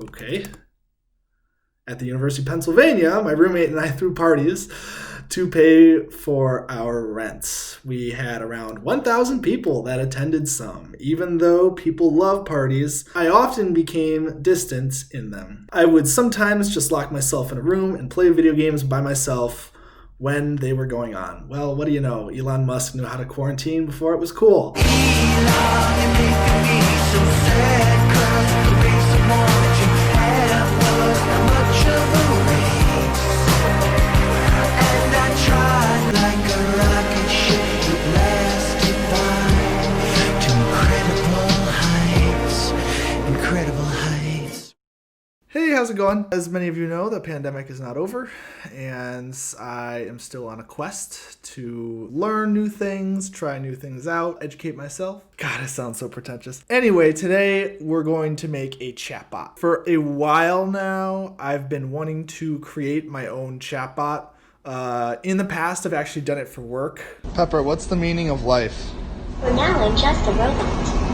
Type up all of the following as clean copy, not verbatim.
Okay. At the University of Pennsylvania, my roommate and I threw parties to pay for our rents. We had around 1,000 people that attended some. Even though people love parties, I often became distant in them. I would sometimes just lock myself in a room and play video games by myself when they were going on. Well, what do you know? Elon Musk knew how to quarantine before it was cool. Elon, you're making me so sad, 'cause the race of one that you had was not much of a race. And I tried like a rocket ship that blasted by to incredible heights. Hey, how's it going? As many of you know, the pandemic is not over, and I am still on a quest to learn new things, try new things out, educate myself. God, it sounds so pretentious. Anyway, today we're going to make a chatbot. For a while now, I've been wanting to create my own chatbot. In the past, I've actually done it for work. Pepper, what's the meaning of life? Well, now I'm just a robot.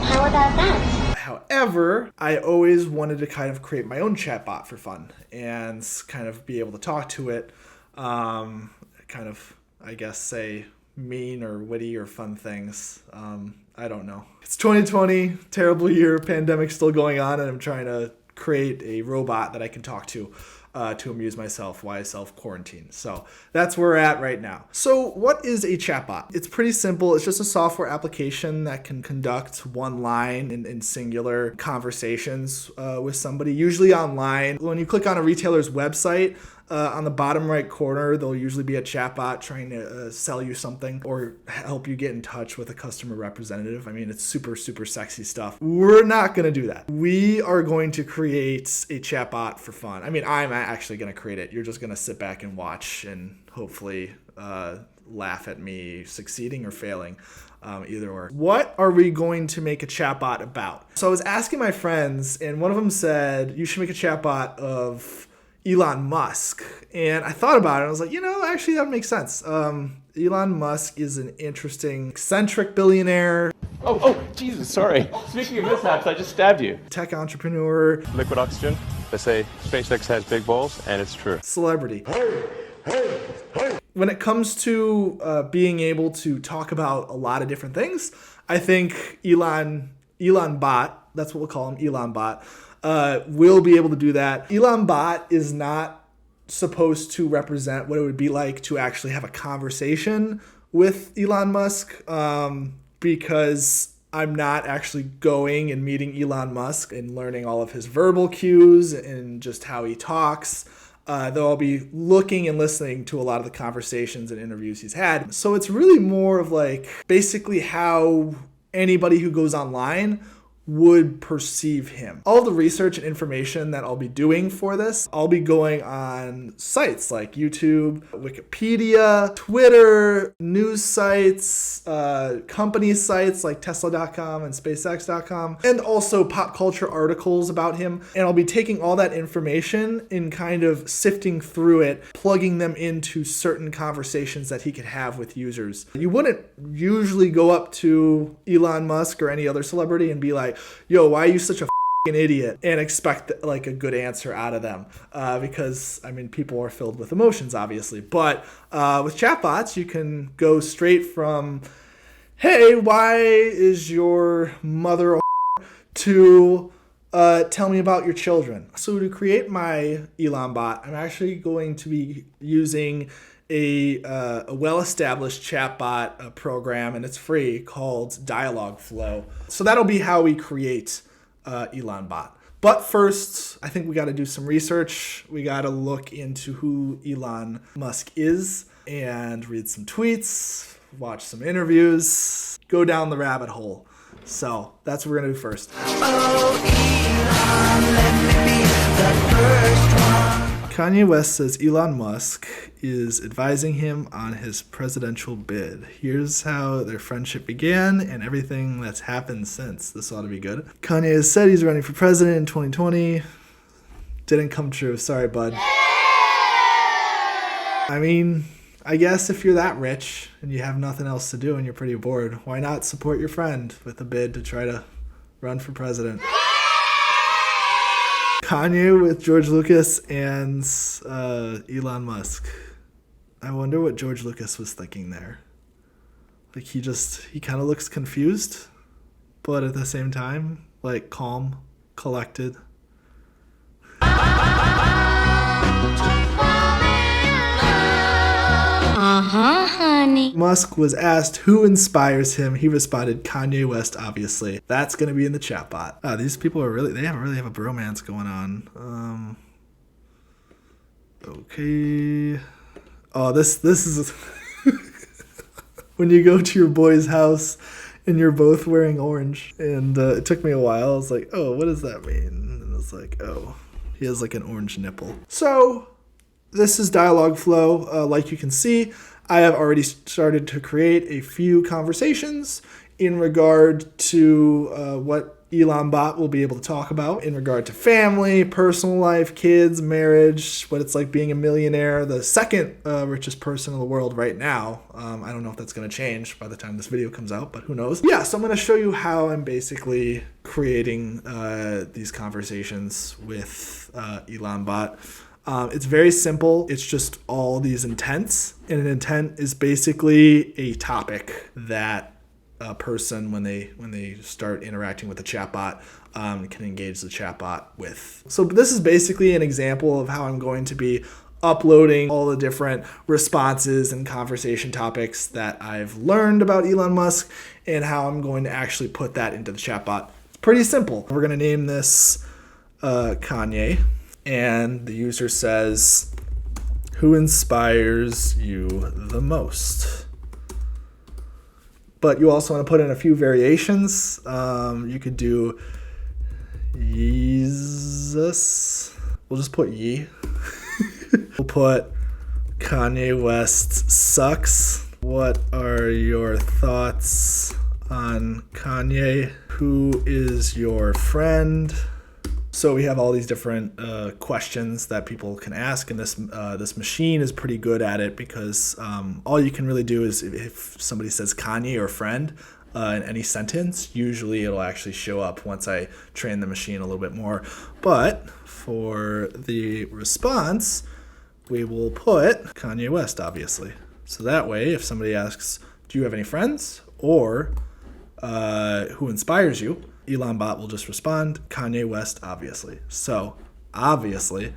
How about that? However, I always wanted to kind of create my own chatbot for fun and kind of be able to talk to it, kind of, I guess, say mean or witty or fun things. I don't know. It's 2020, terrible year, pandemic still going on, and I'm trying to create a robot that I can talk to amuse myself while I self-quarantine. So that's where we're at right now. So what is a chatbot? It's pretty simple. It's just a software application that can conduct one line in singular conversations with somebody, usually online. When you click on a retailer's website, on the bottom right corner, there'll usually be a chatbot trying to sell you something or help you get in touch with a customer representative. I mean, it's super, super sexy stuff. We're not going to do that. We are going to create a chatbot for fun. I mean, I'm actually going to create it. You're just going to sit back and watch and hopefully laugh at me succeeding or failing. Either or. What are we going to make a chatbot about? So I was asking my friends, and one of them said, you should make a chatbot of Elon Musk. And I thought about it. And I was like, actually that makes sense. Elon Musk is an interesting, eccentric billionaire. Oh, Jesus, sorry. Speaking of mishaps, I just stabbed you. Tech entrepreneur. Liquid oxygen. They say SpaceX has big balls, and it's true. Celebrity. When it comes to being able to talk about a lot of different things, I think Elon Bot, that's what we'll call him, Elon Bot, will be able to do that. Elon Bot is not supposed to represent what it would be like to actually have a conversation with Elon Musk, because I'm not actually going and meeting Elon Musk and learning all of his verbal cues and just how he talks. Though I'll be looking and listening to a lot of the conversations and interviews he's had. So it's really more of like basically how anybody who goes online would perceive him. All the research and information that I'll be doing for this, I'll be going on sites like YouTube, Wikipedia, Twitter, news sites, company sites like Tesla.com and SpaceX.com, and also pop culture articles about him. And I'll be taking all that information and kind of sifting through it, plugging them into certain conversations that he could have with users. You wouldn't usually go up to Elon Musk or any other celebrity and be like, yo, why are you such a f***ing idiot? And expect like a good answer out of them. Because, I mean, people are filled with emotions, obviously. But with chatbots, you can go straight from, hey, why is your mother a to tell me about your children. So to create my Elon bot, I'm actually going to be using a well-established chatbot program, and it's free, called Dialogflow. So that'll be how we create Elon bot. But first, I think we got to do some research. We got to look into who Elon Musk is and read some tweets, watch some interviews, go down the rabbit hole. So that's what we're going to do first. Kanye West says Elon Musk is advising him on his presidential bid. Here's how their friendship began and everything that's happened since. This ought to be good. Kanye has said he's running for president in 2020. Didn't come true. Sorry, bud. I mean, I guess if you're that rich and you have nothing else to do and you're pretty bored, why not support your friend with a bid to try to run for president? Kanye with George Lucas and Elon Musk. I wonder what George Lucas was thinking there. Like he kind of looks confused, but at the same time, like calm, collected. Honey. Musk was asked who inspires him. He responded, Kanye West, obviously. That's going to be in the chat bot. These people they really have a bromance going on. Okay. Oh, this is when you go to your boy's house and you're both wearing orange. And it took me a while. I was like, oh, what does that mean? And it's like, oh, he has like an orange nipple. So this is dialogue flow. Like you can see, I have already started to create a few conversations in regard to what Elon Bot will be able to talk about in regard to family, personal life, kids, marriage, what it's like being a millionaire, the second richest person in the world right now. I don't know if that's going to change by the time this video comes out, but who knows? Yeah, so I'm going to show you how I'm basically creating these conversations with Elon Bot. It's very simple. It's just all these intents. And an intent is basically a topic that a person, when they start interacting with the chatbot, can engage the chatbot with. So this is basically an example of how I'm going to be uploading all the different responses and conversation topics that I've learned about Elon Musk and how I'm going to actually put that into the chatbot. It's pretty simple. We're going to name this Kanye. And the user says, who inspires you the most? But you also want to put in a few variations. You could do Jesus. We'll just put Ye. We'll put Kanye West sucks. What are your thoughts on Kanye? Who is your friend? So we have all these different questions that people can ask, and this machine is pretty good at it because all you can really do is if somebody says Kanye or friend in any sentence, usually it'll actually show up once I train the machine a little bit more. But for the response, we will put Kanye West, obviously. So that way, if somebody asks, do you have any friends? Or who inspires you? Elon Bot will just respond, Kanye West, obviously. So, obviously.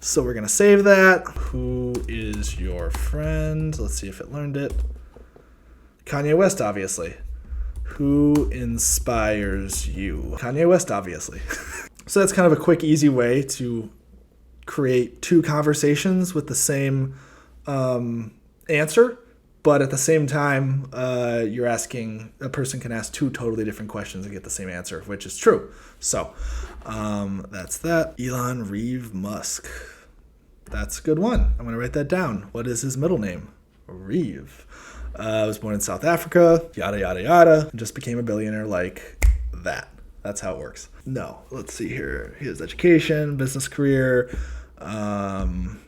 So we're going to save that. Who is your friend? Let's see if it learned it. Kanye West, obviously. Who inspires you? Kanye West, obviously. So that's kind of a quick, easy way to create two conversations with the same answer. But at the same time, a person can ask two totally different questions and get the same answer, which is true. So that's that. Elon Reeve Musk. That's a good one. I'm going to write that down. What is his middle name? Reeve. Was born in South Africa, yada, yada, yada, and just became a billionaire like that. That's how it works. No, let's see here. He has education, business career.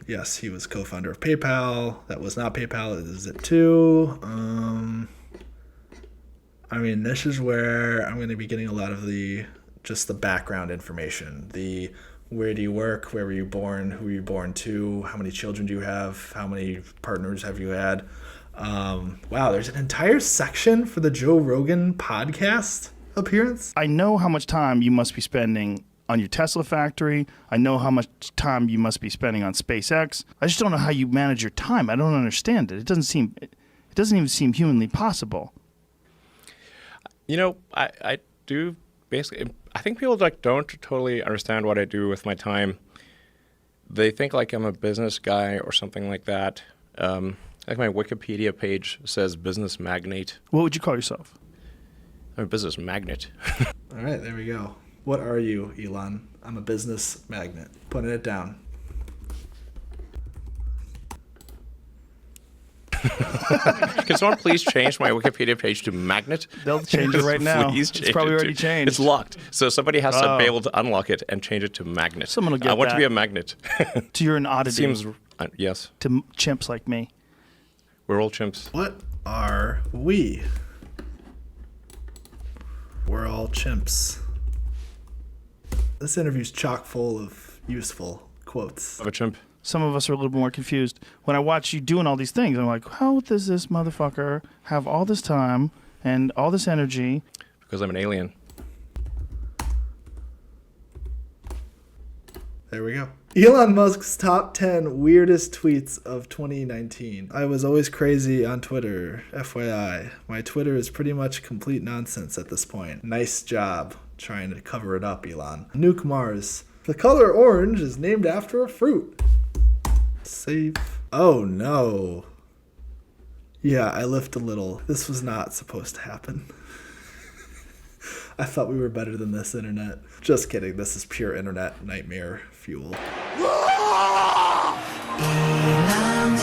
Yes, he was co-founder of PayPal. That was not PayPal, it is Zip2. I mean, this is where I'm going to be getting a lot of the background information. The where do you work, where were you born, who were you born to, how many children do you have, how many partners have you had. Wow, there's an entire section for the Joe Rogan podcast appearance. I know how much time you must be spending on your Tesla factory. I know how much time you must be spending on SpaceX. I just don't know how you manage your time. I don't understand it. It doesn't even seem humanly possible. You know, I do basically. I think people don't totally understand what I do with my time. They think like I'm a business guy or something like that. Like my Wikipedia page says business magnate. What would you call yourself? I'm a business magnet. All right, there we go. What are you, Elon? I'm a business magnet. Putting it down. Can someone please change my Wikipedia page to magnet? They'll change it right now. Please change it's probably it already changed. It's locked. So somebody has to be able to unlock it and change it to magnet. Someone will get I want that. to be a magnet. So you're an oddity. Seems, yes. To chimps like me. We're all chimps. What are we? We're all chimps. This interview's chock full of useful quotes. Of a chimp. Some of us are a little bit more confused. When I watch you doing all these things, I'm like, how does this motherfucker have all this time and all this energy? Because I'm an alien. There we go. Elon Musk's top 10 weirdest tweets of 2019. I was always crazy on Twitter, FYI. My Twitter is pretty much complete nonsense at this point. Nice job trying to cover it up, Elon. Nuke Mars. The color orange is named after a fruit. Save. Oh no. Yeah, I lift a little. This was not supposed to happen. I thought we were better than this, internet. Just kidding. This is pure internet nightmare fuel. Elon's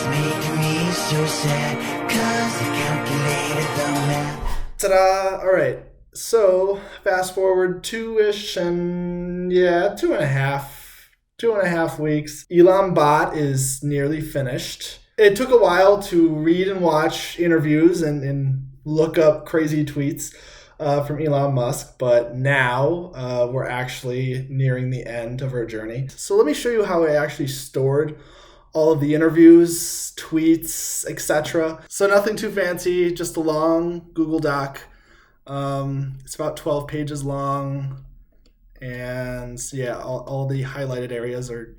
making me so sad, 'cause he calculated the math. Ta-da! All right. So fast forward 2-ish and 2.5 weeks. Elon Bot is nearly finished. It took a while to read and watch interviews and look up crazy tweets from Elon Musk, but now we're actually nearing the end of our journey. So let me show you how I actually stored all of the interviews, tweets, etc. So nothing too fancy, just a long Google Doc. It's about 12 pages long, and yeah, all the highlighted areas are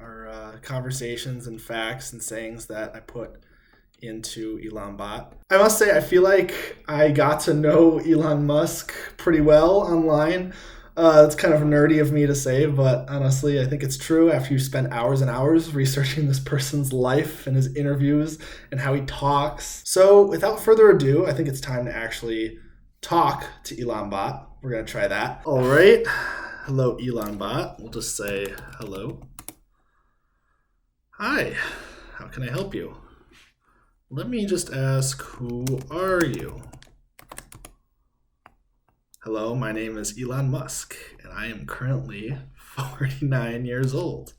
conversations and facts and sayings that I put into Elon Bot. I must say, I feel like I got to know Elon Musk pretty well online. It's kind of nerdy of me to say, but honestly, I think it's true after you spend hours and hours researching this person's life and his interviews and how he talks. So without further ado, I think it's time to actually talk to Elon Bot. We're going to try that. All right. Hello, Elon Bot. We'll just say hello. Hi. How can I help you? Let me just ask, who are you? Hello, my name is Elon Musk, and I am currently 49 years old.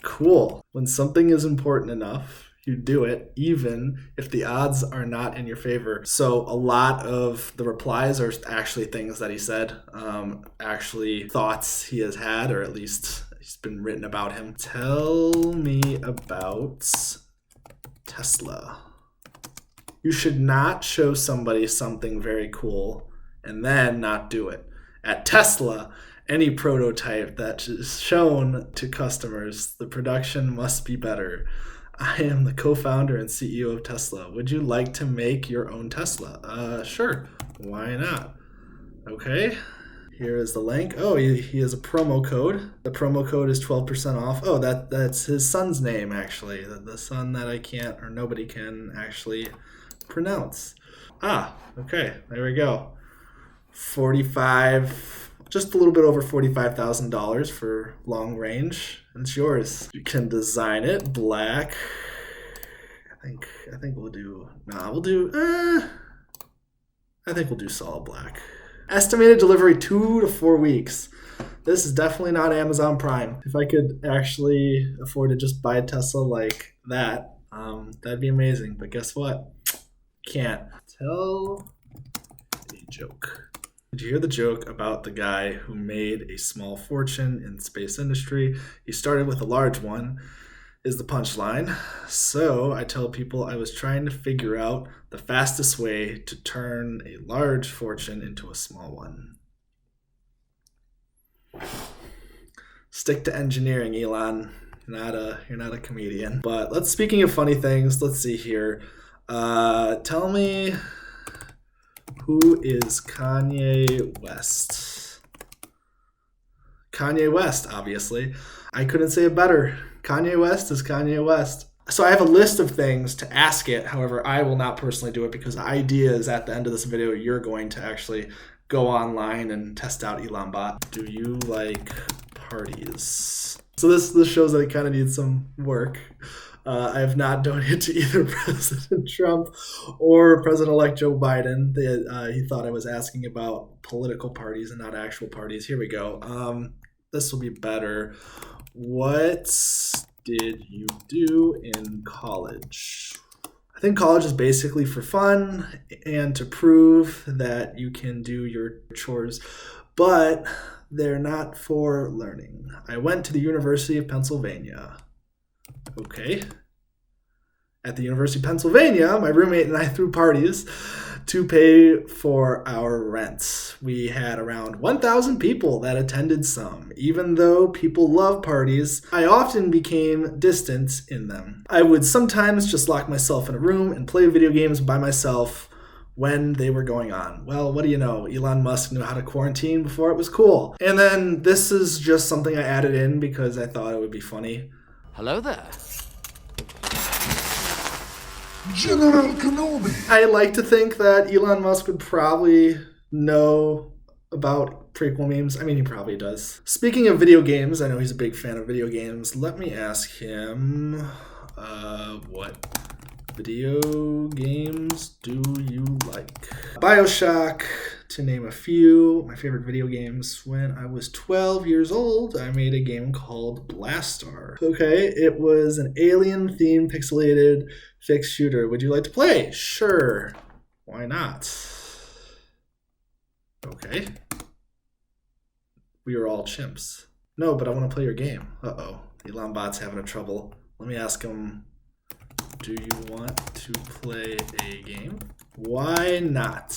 Cool. When something is important enough, you do it, even if the odds are not in your favor. So a lot of the replies are actually things that he said, actually thoughts he has had, or at least it's been written about him. Tell me about Tesla. You should not show somebody something very cool and then not do it. At Tesla, any prototype that is shown to customers, the production must be better. I am the co-founder and CEO of Tesla. Would you like to make your own Tesla? Sure. Why not? Okay. Here is the link. Oh, he has a promo code. The promo code is 12% off. Oh, that's his son's name, actually. The son that I can't, or nobody can actually pronounce. Ah, okay. There we go. Just a little bit over $45,000 for long range. It's yours. You can design it black. I think we'll do solid black. Estimated delivery 2 to 4 weeks. This is definitely not Amazon Prime. If I could actually afford to just buy a Tesla like that, that'd be amazing. But guess what? Can't. Tell a joke. Did you hear the joke about the guy who made a small fortune in the space industry? He started with a large one, is the punchline. So I tell people I was trying to figure out the fastest way to turn a large fortune into a small one. Stick to engineering, Elon. You're not a comedian. But speaking of funny things, let's see here. Tell me, who is Kanye West? Kanye West, obviously. I couldn't say it better. Kanye West is Kanye West. So I have a list of things to ask it. However, I will not personally do it because the idea is at the end of this video, you're going to actually go online and test out Elon Bot. Do you like parties? So this shows that it kind of needs some work. I have not donated to either President Trump or President-elect Joe Biden. He thought I was asking about political parties and not actual parties. Here we go. This will be better. What did you do in college? I think college is basically for fun and to prove that you can do your chores. But They're not for learning. I went to the University of Pennsylvania. Okay. At the University of Pennsylvania, my roommate and I threw parties to pay for our rents. We had around 1,000 people that attended some. Even though people love parties, I often became distant in them. I would sometimes just lock myself in a room and play video games by myself when they were going on. Well, what do you know? Elon Musk knew how to quarantine before it was cool. And then this is just something I added in because I thought it would be funny. Hello there. General Kenobi. I like to think that Elon Musk would probably know about prequel memes. I mean, he probably does. Speaking of video games, I know he's a big fan of video games. Let me ask him, what video games do you like? BioShock, to name a few. My favorite video games. When I was 12 years old, I made a game called Blastar. Okay, it was an alien-themed pixelated fixed shooter. Would you like to play? Sure. Why not? Okay. We are all chimps. No, but I want to play your game. Uh-oh. Elon Bot's having a trouble. Let me ask him, do you want to play a game? Why not?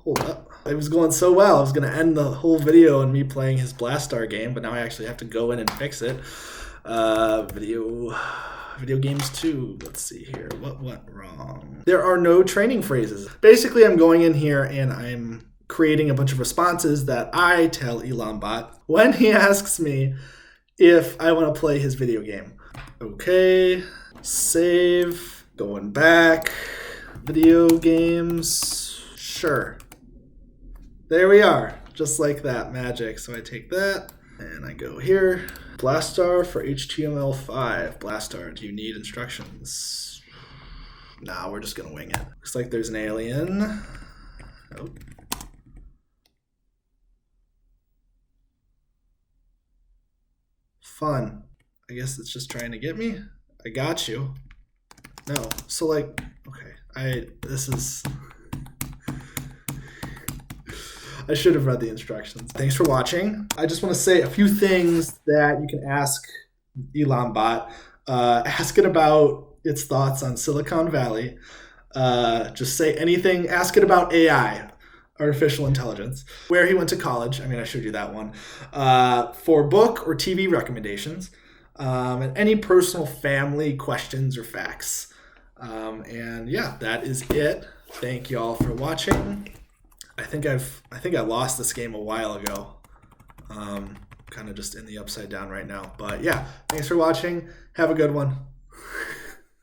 Hold up. It was going so well. I was going to end the whole video on me playing his Blastar game, but now I actually have to go in and fix it. Video games 2. Let's see here. What went wrong? There are no training phrases. Basically, I'm going in here and I'm creating a bunch of responses that I tell Elon Bot when he asks me if I want to play his video game. Okay. Save. Going back. Video games. Sure. There we are, just like that, magic. So I take that and I go here. Blastar for HTML5. Blastar, do you need instructions? Nah, we're just gonna wing it. Looks like there's an alien. Oh. Fun. I guess it's just trying to get me. I got you. No, so like, okay, I should have read the instructions. Thanks for watching. I just want to say a few things that you can ask Elon Bot. Ask it about its thoughts on Silicon Valley. Just say anything. Ask it about AI, artificial intelligence, where he went to college. I mean, I showed you that one. For book or TV recommendations, and any personal family questions or facts. And yeah, that is it. Thank you all for watching. I think I lost this game a while ago. Kind of just in the upside down right now. But yeah, thanks for watching. Have a good one.